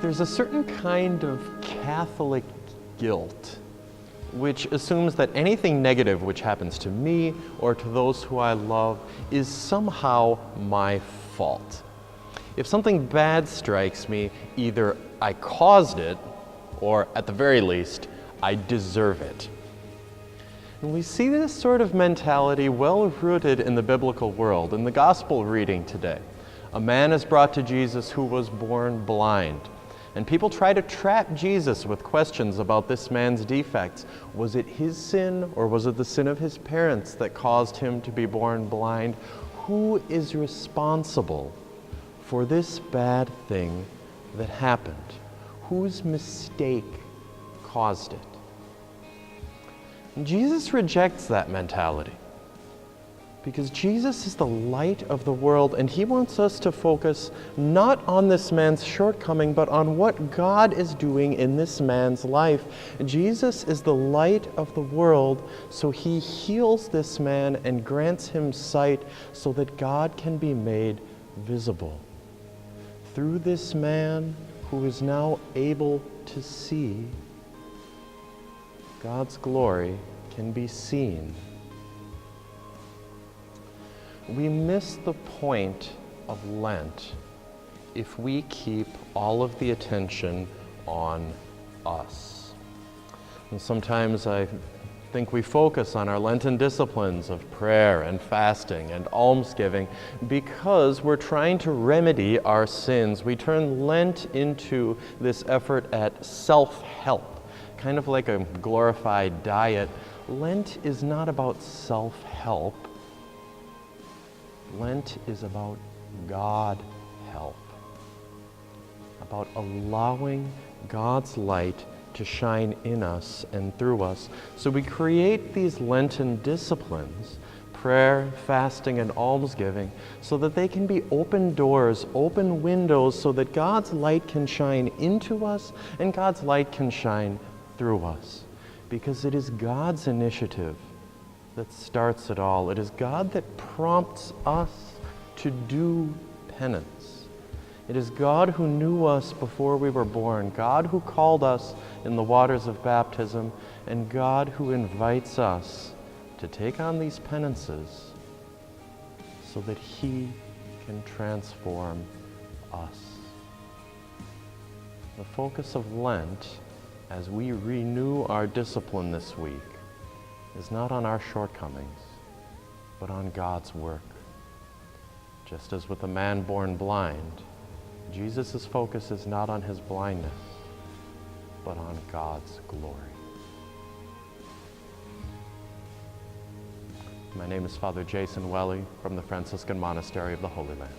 there's a certain kind of Catholic guilt which assumes that anything negative which happens to me or to those who I love is somehow my fault. If something bad strikes me, either I caused it, or at the very least, I deserve it. And we see this sort of mentality well rooted in the biblical world. In the gospel reading today, a man is brought to Jesus who was born blind. And people try to trap Jesus with questions about this man's defects. Was it his sin, or was it the sin of his parents that caused him to be born blind? Who is responsible for this bad thing that happened? Whose mistake caused it? And Jesus rejects that mentality, because Jesus is the light of the world, and he wants us to focus not on this man's shortcoming, but on what God is doing in this man's life. Jesus is the light of the world, so he heals this man and grants him sight so that God can be made visible. Through this man who is now able to see, God's glory can be seen. We miss the point of Lent if we keep all of the attention on us. And sometimes I think we focus on our Lenten disciplines of prayer and fasting and almsgiving because we're trying to remedy our sins. We turn Lent into this effort at self-help, kind of like a glorified diet. Lent is not about self-help. Lent is about God help, about allowing God's light to shine in us and through us. So we create these Lenten disciplines, prayer, fasting, and almsgiving, so that they can be open doors, open windows, so that God's light can shine into us and God's light can shine through us. Because it is God's initiative that starts it all. It is God that prompts us to do penance. It is God who knew us before we were born, God who called us in the waters of baptism, and God who invites us to take on these penances so that he can transform us. The focus of Lent, as we renew our discipline this week, is not on our shortcomings, but on God's work. Just as with the man born blind, Jesus' focus is not on his blindness, but on God's glory. My name is Father Jason Welle from the Franciscan Monastery of the Holy Land.